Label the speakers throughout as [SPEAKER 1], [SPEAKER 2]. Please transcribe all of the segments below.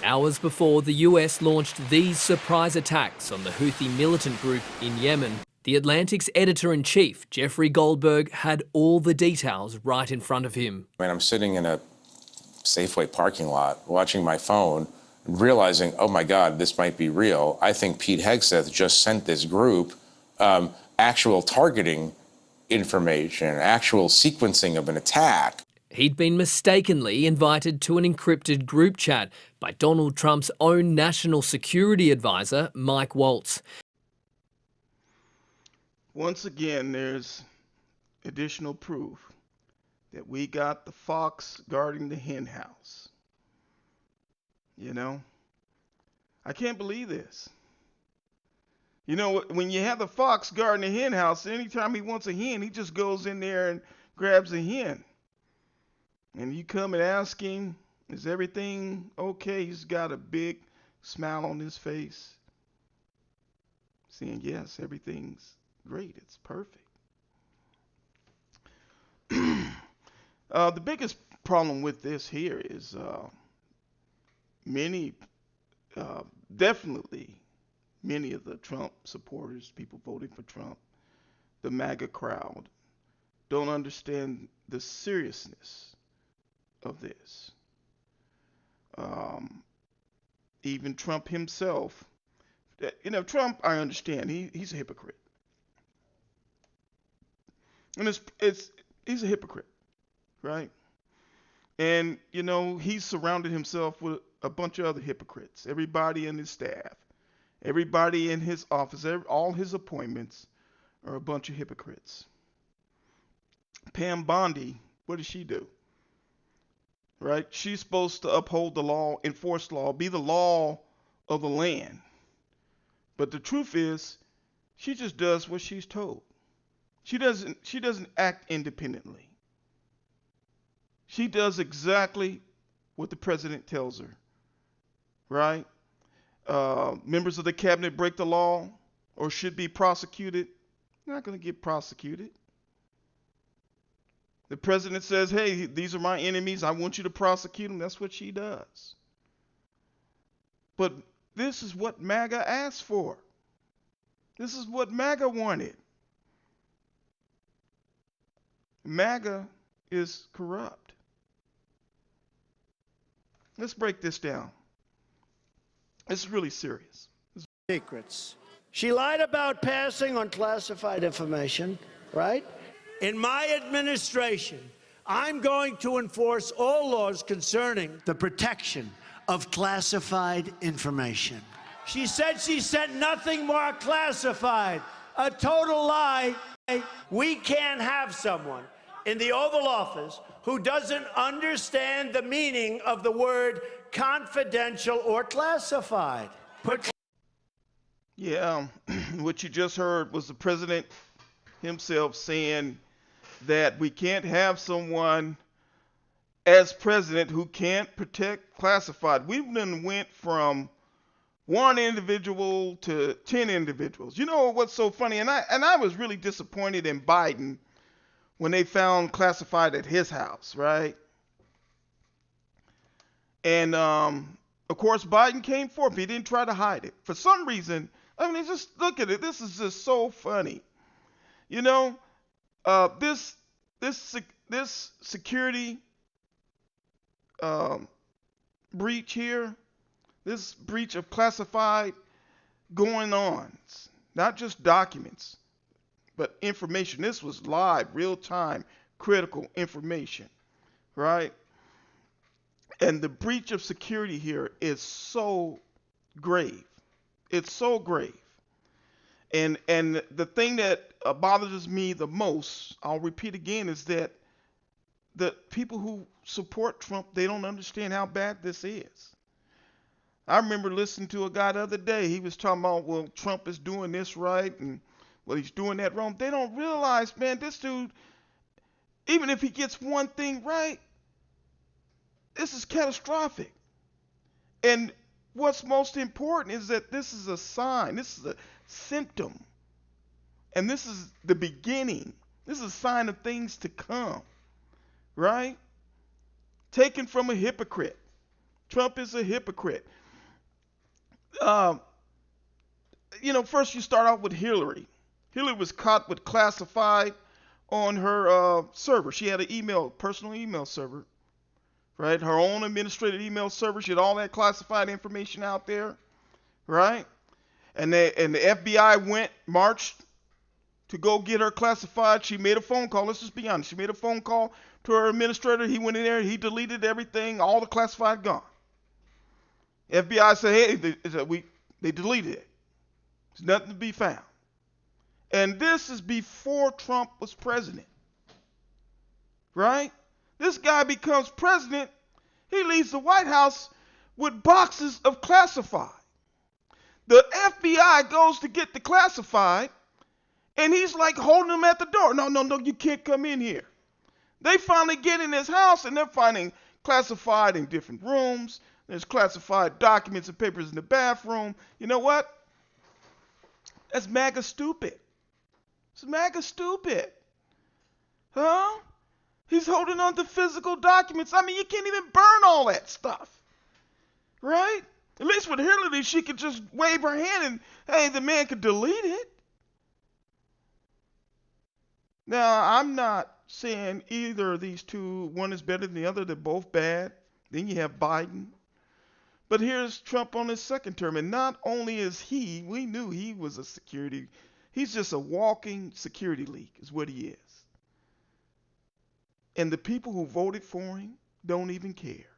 [SPEAKER 1] Hours before the US launched these surprise attacks on the Houthi militant group in Yemen, the Atlantic's editor-in-chief, Jeffrey Goldberg, had all the details right in front of him.
[SPEAKER 2] I'm sitting in a Safeway parking lot watching my phone and realizing, oh my God, this might be real. I think Pete Hegseth just sent this group actual targeting information, actual sequencing of an attack.
[SPEAKER 1] He'd been mistakenly invited to an encrypted group chat by Donald Trump's own national security advisor, Mike Waltz.
[SPEAKER 3] Once again, there's additional proof that we got the fox guarding the hen house. You know, I can't believe this. You know, when you have the fox guarding the hen house, anytime he wants a hen, he just goes in there and grabs a hen. And you come and ask him, is everything okay? He's got a big smile on his face, saying, yes, everything's great. It's perfect. The biggest problem with this here is definitely many of the Trump supporters, people voting for Trump, the MAGA crowd, don't understand the seriousness of this. Even Trump himself, Trump, I understand, he's a hypocrite. And he's a hypocrite, right? And, he's surrounded himself with a bunch of other hypocrites. Everybody in his staff, everybody in his office, all his appointments are a bunch of hypocrites. Pam Bondi, what does she do? Right? She's supposed to uphold the law, enforce law, be the law of the land. But the truth is, she just does what she's told. She doesn't act independently. She does exactly what the president tells her. Right? Members of the cabinet break the law or should be prosecuted. They're not going to get prosecuted. The president says, hey, these are my enemies. I want you to prosecute them. That's what she does. But this is what MAGA asked for. This is what MAGA wanted. MAGA is corrupt. Let's break this down. This is really serious.
[SPEAKER 4] Secrets. She lied about passing on classified information, right? In my administration, I'm going to enforce all laws concerning the protection of classified information. She said she sent nothing more classified. A total lie. We can't have someone in the Oval Office who doesn't understand the meaning of the word confidential or classified.
[SPEAKER 3] What you just heard was the president himself saying that we can't have someone as president who can't protect classified. We then went from one individual to 10 individuals. You know what's so funny? And I was really disappointed in Biden when they found classified at his house, right? And of course, Biden came forth. He didn't try to hide it. For some reason, just look at it. This is just so funny. This security breach here, this breach of classified going on, not just documents, but information. This was live, real time, critical information, right? And the breach of security here is so grave. It's so grave. And the thing that bothers me the most, I'll repeat again, is that the people who support Trump, they don't understand how bad this is. I remember listening to a guy the other day. He was talking about, well, Trump is doing this right and, well, he's doing that wrong. They don't realize, man, this dude, even if he gets one thing right, this is catastrophic. And what's most important is that this is a sign. This is a symptom. And this is the beginning. This is a sign of things to come. Right? Taken from a hypocrite. Trump is a hypocrite. First you start out with Hillary. Hillary was caught with classified on her server. She had an personal email server, right? Her own administrative email server. She had all that classified information out there, right? And the FBI marched to go get her classified. She made a phone call. Let's just be honest. She made a phone call to her administrator. He went in there. He deleted everything. All the classified gone. FBI said, hey, they deleted it. There's nothing to be found. And this is before Trump was president, right? This guy becomes president. He leaves the White House with boxes of classified. The FBI goes to get the classified, and he's like holding them at the door. No, you can't come in here. They finally get in his house, and they're finding classified in different rooms. There's classified documents and papers in the bathroom. You know what? That's MAGA stupid. It's MAGA stupid. Huh? He's holding on to physical documents. I mean, you can't even burn all that stuff. Right? At least with Hillary, she could just wave her hand and, hey, the man could delete it. Now, I'm not saying either of these two, one is better than the other. They're both bad. Then you have Biden. But here's Trump on his second term. And not only is we knew he was he's just a walking security leak is what he is. And the people who voted for him don't even care.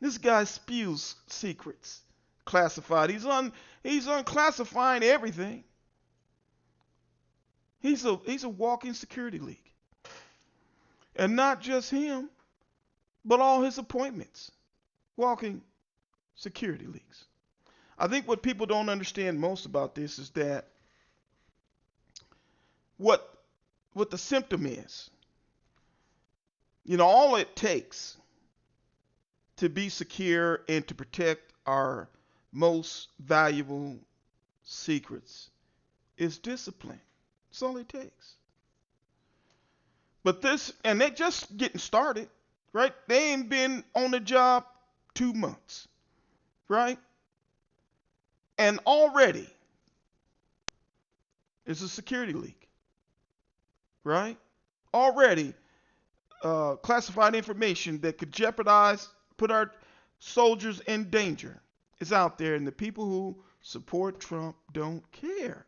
[SPEAKER 3] This guy spews secrets, classified. He's unclassifying everything. He's a walking security leak. And not just him, but all his appointments. Walking security leaks. I think what people don't understand most about this is that what the symptom is. All it takes to be secure and to protect our most valuable secrets is discipline. That's all it takes. But they're just getting started, right? They ain't been on the job 2 months, right? And already it's a security leak, right? Already classified information that could put our soldiers in danger is out there, and the people who support Trump don't care.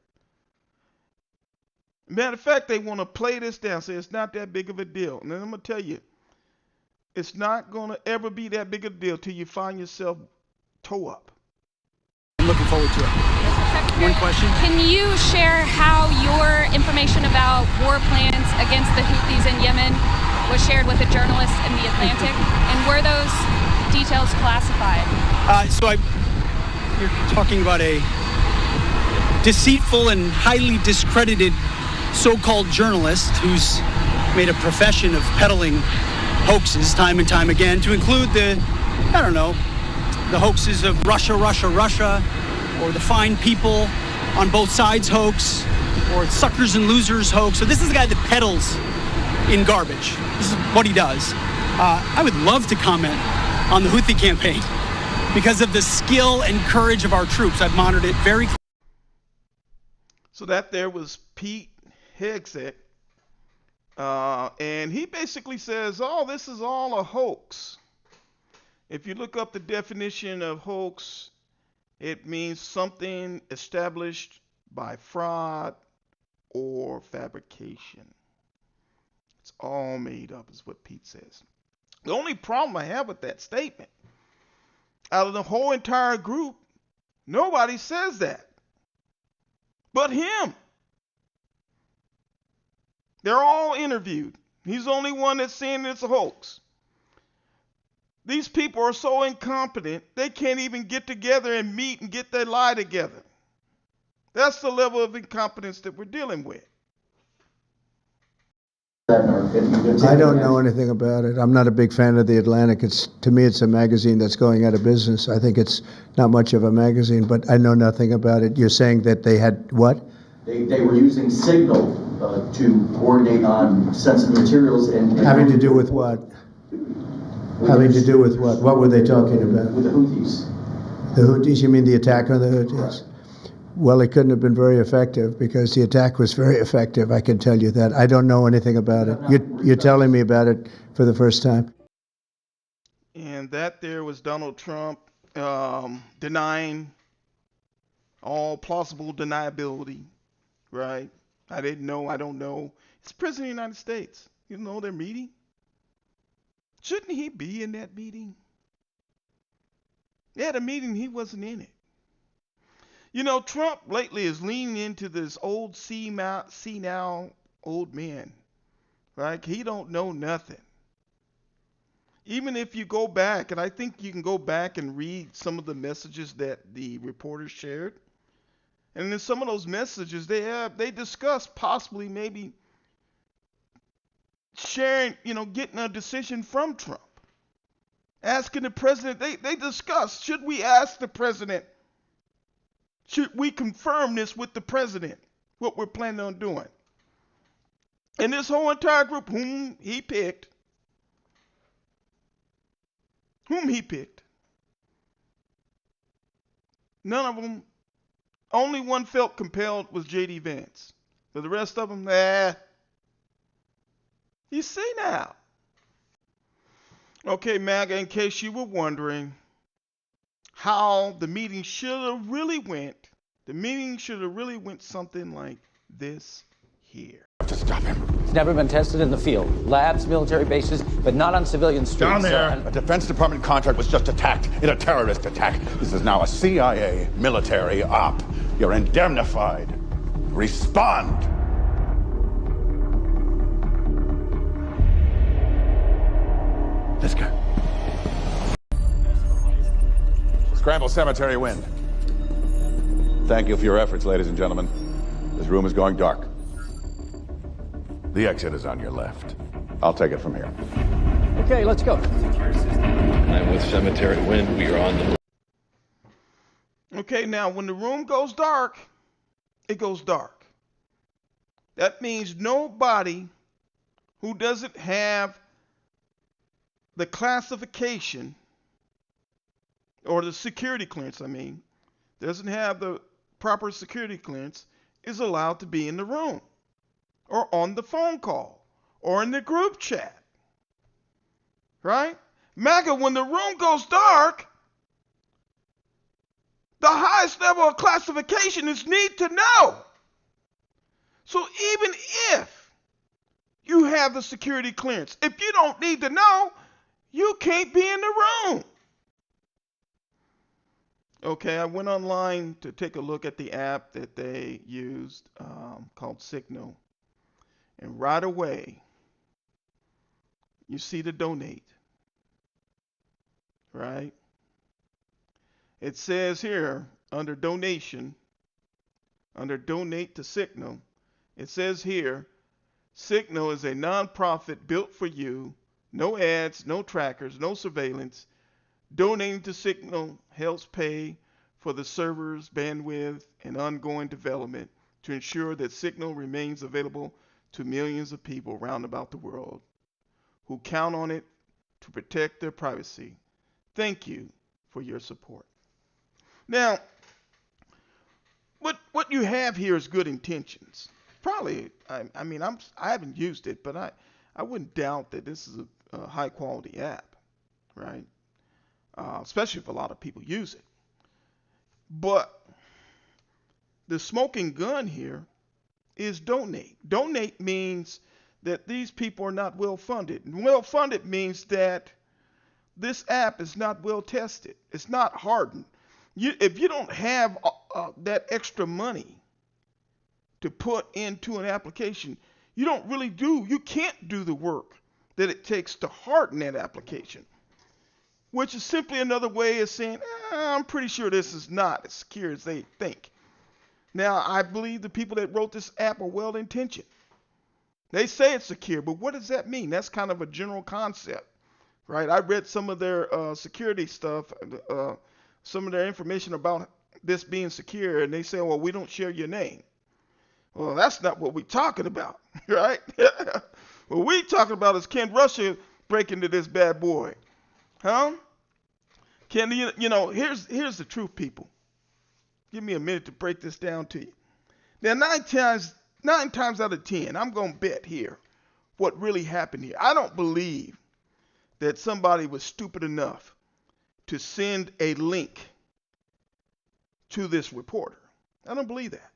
[SPEAKER 3] Matter of fact, they want to play this down, say it's not that big of a deal. And then I'm going to tell you, it's not going to ever be that big a deal till you find yourself toe up.
[SPEAKER 5] I'm looking forward to it. One question.
[SPEAKER 6] Can you share how your information about war plans against the Houthis in Yemen was shared with a journalist in The Atlantic? And were those details classified?
[SPEAKER 5] You're talking about a deceitful and highly discredited so-called journalist who's made a profession of peddling hoaxes time and time again, to include the hoaxes of Russia, or the fine people on both sides hoax, or suckers and losers hoax. So this is the guy that peddles in garbage. This is what he does. I would love to comment on the Houthi campaign because of the skill and courage of our troops. I've monitored it very closely.
[SPEAKER 3] So that there was Pete Hegseth. And he basically says, this is all a hoax. If you look up the definition of hoax, it means something established by fraud or fabrication. It's all made up, is what Pete says. The only problem I have with that statement, out of the whole entire group, nobody says that but him. They're all interviewed. He's the only one that's saying it's a hoax. These people are so incompetent, they can't even get together and meet and get their lie together. That's the level of incompetence that we're dealing with.
[SPEAKER 7] I don't know anything about it. I'm not a big fan of The Atlantic. To me, it's a magazine that's going out of business. I think it's not much of a magazine, but I know nothing about it. You're saying that they had what?
[SPEAKER 8] They were using Signal to coordinate on sensitive materials and
[SPEAKER 7] having to do with what? Having to do with what? What were they talking about?
[SPEAKER 8] With the Houthis.
[SPEAKER 7] The Houthis? You mean the attack on the Houthis? Well, it couldn't have been very effective because the attack was very effective. I can tell you that. I don't know anything about it. You're telling me about it for the first time.
[SPEAKER 3] And that there was Donald Trump denying all plausible deniability, right? I didn't know, I don't know. It's the President of the United States. You know their meeting? Shouldn't he be in that meeting? They had a meeting, he wasn't in it. You know, Trump lately is leaning into this old senile old man, right? He don't know nothing. Even if you go back, and I think you can go back and read some of the messages that the reporters shared, and in some of those messages they discuss possibly maybe sharing, getting a decision from Trump. Asking the president, they discuss, should we ask the president, should we confirm this with the president, what we're planning on doing? And this whole entire group, whom he picked, none of them, only one felt compelled was J.D. Vance. So the rest of them, You see now. Okay, MAGA, in case you were wondering how the meeting should have really went, the meeting should have really went something like this here.
[SPEAKER 9] To stop him. It's never been tested in the field. Labs, military bases, but not on civilian streets.
[SPEAKER 10] Down there, a Defense Department contract was just attacked in a terrorist attack. This is now a CIA military op. You're indemnified. Respond. Let's go. Scramble Cemetery wind. Thank you for your efforts, ladies and gentlemen. This room is going dark. The exit is on your left. I'll take it from here.
[SPEAKER 9] Okay, let's go.
[SPEAKER 11] I'm with Cemetery Wind. We are on the move.
[SPEAKER 3] Okay, now when the room goes dark, it goes dark. That means nobody who doesn't have the classification or the security clearance, doesn't have the proper security clearance is allowed to be in the room or on the phone call or in the group chat. Right? MAGA, when the room goes dark, the highest level of classification is need to know. So even if you have the security clearance, if you don't need to know, you can't be in the room. Okay, I went online to take a look at the app that they used called Signal. And right away, you see the donate. Right? It says here under donation, under donate to Signal, it says here, Signal is a nonprofit built for you. No ads, no trackers, no surveillance. Donating to Signal helps pay for the servers, bandwidth, and ongoing development to ensure that Signal remains available to millions of people round about the world who count on it to protect their privacy. Thank you for your support. Now, what you have here is good intentions. Probably, I haven't used it, but I wouldn't doubt that this is a high quality app, right? Especially if a lot of people use it. But the smoking gun here is donate. Donate means that these people are not well funded. And well funded means that this app is not well tested. It's not hardened. If you don't have that extra money to put into an application, you can't do the work that it takes to harden that application, which is simply another way of saying, I'm pretty sure this is not as secure as they think. Now, I believe the people that wrote this app are well-intentioned. They say it's secure, but what does that mean? That's kind of a general concept, right? I read some of their security stuff, some of their information about this being secure, and they say, well, we don't share your name. Well, that's not what we're talking about, right? What we're talking about is Ken Russia break into this bad boy, Huh? Can here's the truth, people. Give me a minute to break this down to you. Now, nine times out of 10, I'm gonna bet here what really happened here. I don't believe that somebody was stupid enough to send a link to this reporter. I don't believe that.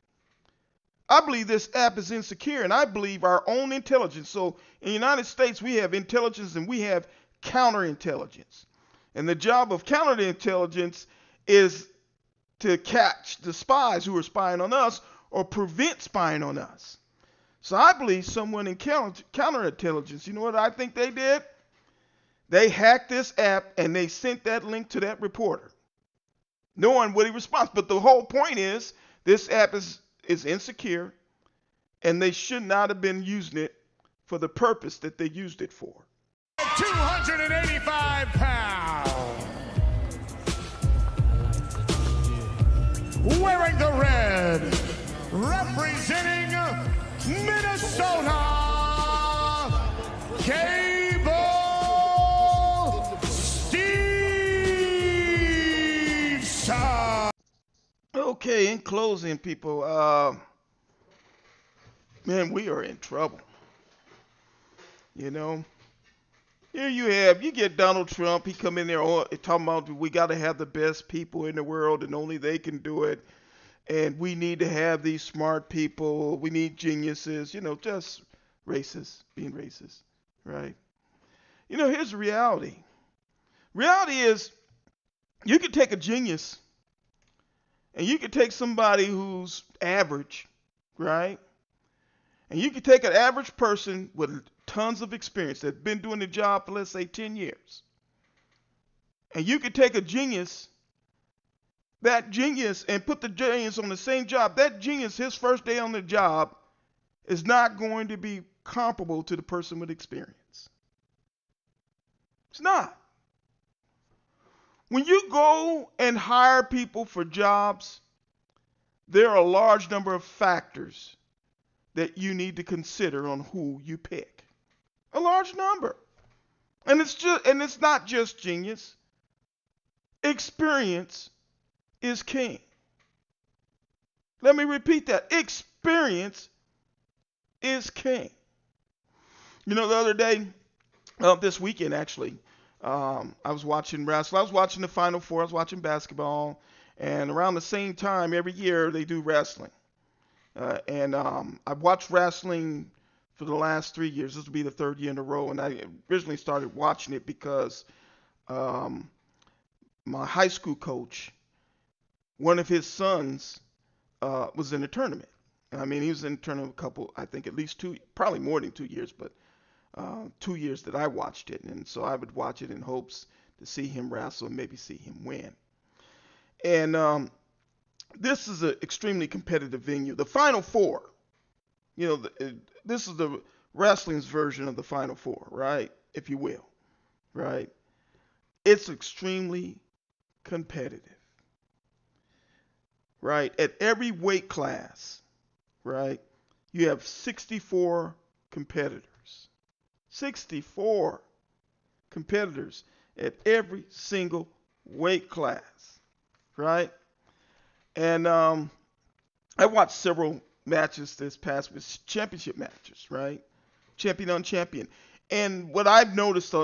[SPEAKER 3] I believe this app is insecure, and I believe our own intelligence. So in the United States, we have intelligence and we have counterintelligence. And the job of counterintelligence is to catch the spies who are spying on us or prevent spying on us. So I believe someone in counterintelligence, you know what I think they did? They hacked this app and they sent that link to that reporter, knowing what he responds. But the whole point is this app is insecure, and they should not have been using it for the purpose that they used it for.
[SPEAKER 12] 285 pounds. Wearing the red, representing Minnesota, Cable Steveson.
[SPEAKER 3] Okay, in closing, people, man, we are in trouble. You know, here you get Donald Trump. He come in there talking about we got to have the best people in the world and only they can do it. And we need to have these smart people. We need geniuses, just racist, being racist, right? Here's the reality. Reality is you can take a genius and you can take somebody who's average, right? And you can take an average person with tons of experience that's been doing the job for, let's say, 10 years. And you can take a genius, that genius, and put the genius on the same job. That genius, his first day on the job, is not going to be comparable to the person with experience. It's not. When you go and hire people for jobs, there are a large number of factors that you need to consider on who you pick. A large number. And it's not just genius. Experience is king. Let me repeat that. Experience is king. The other day, this weekend actually, I was watching wrestling. I was watching the Final Four. I was watching basketball. And around the same time, every year, they do wrestling. I've watched wrestling for the last 3 years. This will be the third year in a row. And I originally started watching it because my high school coach, one of his sons was in a tournament. I mean, he was in a tournament a couple, I think at least two, probably more than 2 years, but 2 years that I watched it. And so I would watch it in hopes to see him wrestle and maybe see him win. And this is an extremely competitive venue. The Final Four, this is the wrestling's version of the Final Four, right? If you will, right? It's extremely competitive, right? At every weight class, right, you have 64 competitors. 64 competitors at every single weight class, right? And I watched several matches this past week, championship matches, right? Champion on champion. And what I've noticed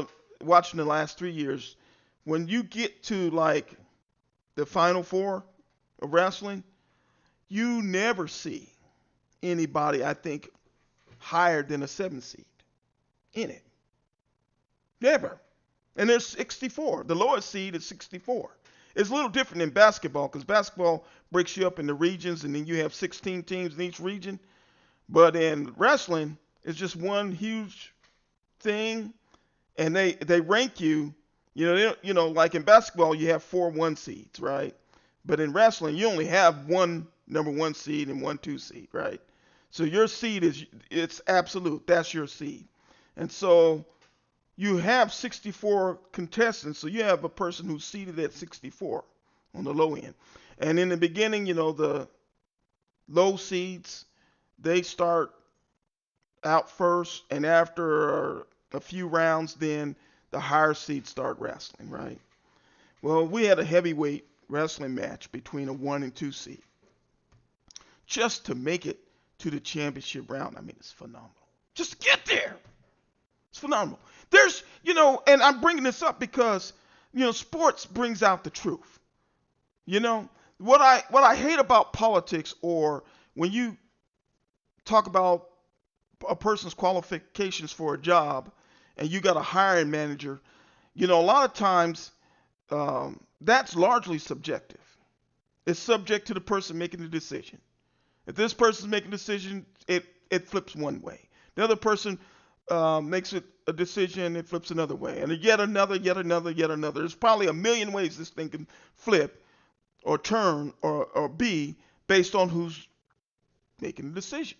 [SPEAKER 3] watching the last 3 years, when you get to like the Final Four of wrestling, you never see anybody, I think, higher than a 7 seed in it. Never. And there's 64. The lowest seed is 64. It's a little different in basketball because basketball breaks you up into regions and then you have 16 teams in each region. But in wrestling, it's just one huge thing, and they rank you. Like in basketball, you have 4 1 seeds, right? But in wrestling, you only have one number 1 seed and 1 2 seed, right? So your seed it's absolute. That's your seed. And so you have 64 contestants, so you have a person who's seated at 64 on the low end. And in the beginning, the low seeds, they start out first, and after a few rounds, then the higher seeds start wrestling, right? Well, we had a heavyweight wrestling match between a 1 and 2 seed just to make it to the championship round. I mean, it's phenomenal. Just to get there. It's phenomenal. There's, and I'm bringing this up because, sports brings out the truth. What I hate about politics, or when you talk about a person's qualifications for a job and you got a hiring manager, a lot of times that's largely subjective. It's subject to the person making the decision. If this person's making a decision, it flips one way. The other person makes it a decision, it flips another way. And yet another. There's probably a million ways this thing can flip or turn or be based on who's making the decision.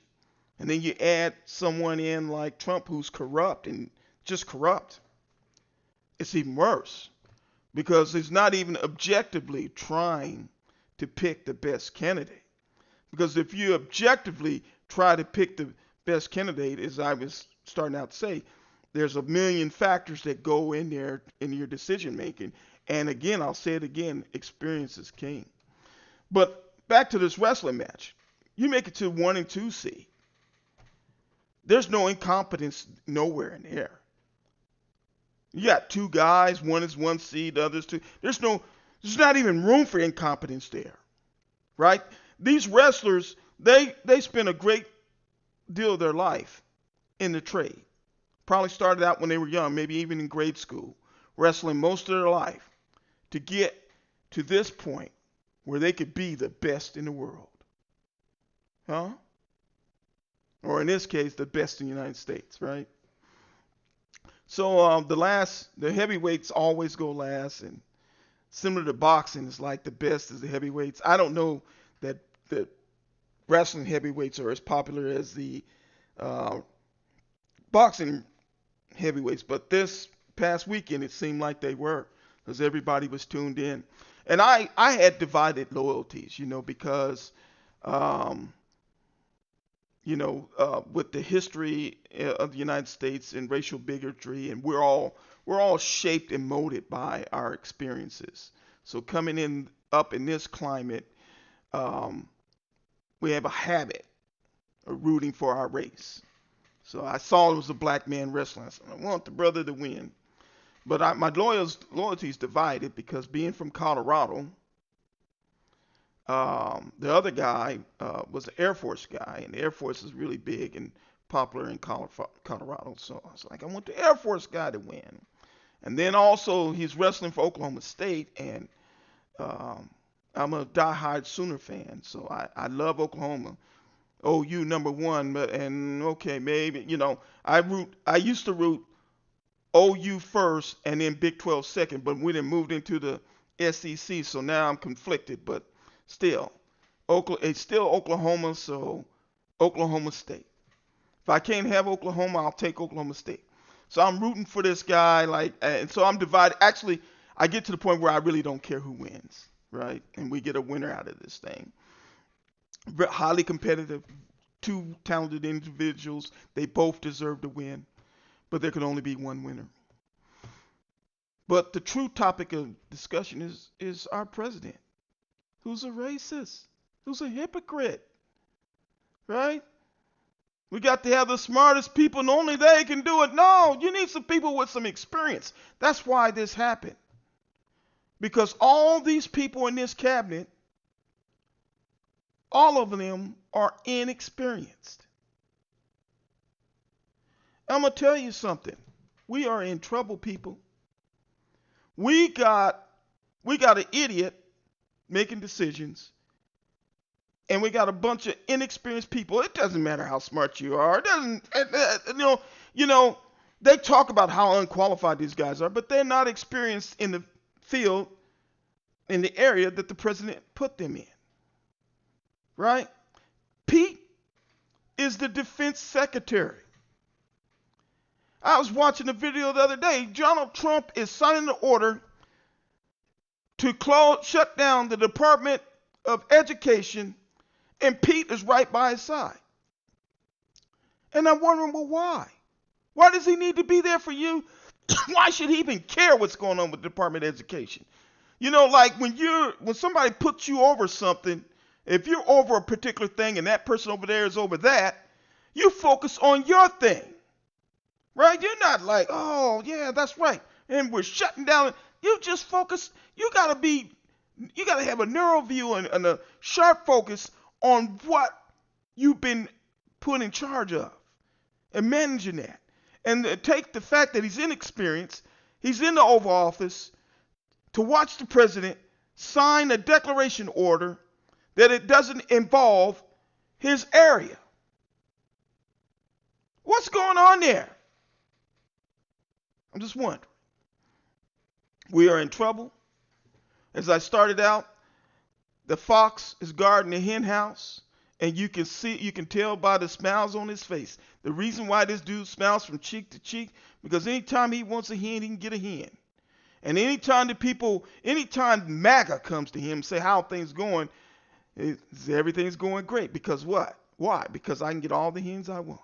[SPEAKER 3] And then you add someone in like Trump who's corrupt and just corrupt. It's even worse because he's not even objectively trying to pick the best candidate. Because if you objectively try to pick the best candidate, as I was starting out to say, there's a million factors that go in there in your decision making. And again, I'll say it again, experience is king. But back to this wrestling match. You make it to 1 and 2 seed. There's no incompetence nowhere in there. You got 2 guys, one is 1 seed, the other's 2. There's not even room for incompetence there. Right? These wrestlers, they spend a great deal of their life in the trade. Probably started out when they were young, maybe even in grade school, wrestling most of their life to get to this point where they could be the best in the world. Huh? Or in this case, the best in the United States, right? So the heavyweights always go last, and similar to boxing, it's like the best is the heavyweights. I don't know that wrestling heavyweights are as popular as the boxing heavyweights, but this past weekend it seemed like they were, because everybody was tuned in. And I had divided loyalties, because with the history of the United States and racial bigotry, and we're all shaped and molded by our experiences. So coming up in this climate, we have a habit of rooting for our race. So I saw it was a black man wrestling. I said, I want the brother to win. But my loyalty is divided because being from Colorado, the other guy was an Air Force guy, and the Air Force is really big and popular in Colorado. So I was like, I want the Air Force guy to win. And then also he's wrestling for Oklahoma State, and I'm a diehard Sooner fan, so I love Oklahoma. OU #1, and okay, maybe, I used to root OU first and then Big 12 second, but we then moved into the SEC, so now I'm conflicted, but still, it's still Oklahoma, so Oklahoma State. If I can't have Oklahoma, I'll take Oklahoma State. So I'm rooting for this guy, and so I'm divided. Actually, I get to the point where I really don't care who wins, right? And we get a winner out of this thing. Highly competitive, 2 talented individuals. They both deserve to win, but there can only be one winner. But the true topic of discussion is our president, who's a racist, who's a hypocrite, right? We got to have the smartest people, and only they can do it. No, you need some people with some experience. That's why this happened. Because all these people in this cabinet, all of them are inexperienced. I'm going to tell you something. We are in trouble, people. We got an idiot making decisions, and we got a bunch of inexperienced people. It doesn't matter how smart you are. It doesn't, they talk about how unqualified these guys are, but they're not experienced in the field, in the area that the president put them in. Right? Pete is the defense secretary. I was watching a video the other day. Donald Trump is signing the order to shut down the Department of Education, and Pete is right by his side. And I'm wondering, well, why? Why does he need to be there for you Why should he even care what's going on with the Department of Education? You know, like when somebody puts you over something, if you're over a particular thing and that person over there is over that, you focus on your thing, right? You're not like, oh yeah, that's right, and we're shutting down. You just focus. You gotta have a narrow view and a sharp focus on what you've been put in charge of and managing that. And take the fact that he's inexperienced, he's in the Oval Office, to watch the president sign a declaration order that it doesn't involve his area. What's going on there? I'm just wondering. We are in trouble. As I started out, the fox is guarding the hen house. And you can tell by the smiles on his face. The reason why this dude smiles from cheek to cheek, because anytime he wants a hen, he can get a hen. And anytime MAGA comes to him and say how things going, everything's going great. Because what? Why? Because I can get all the hens I want.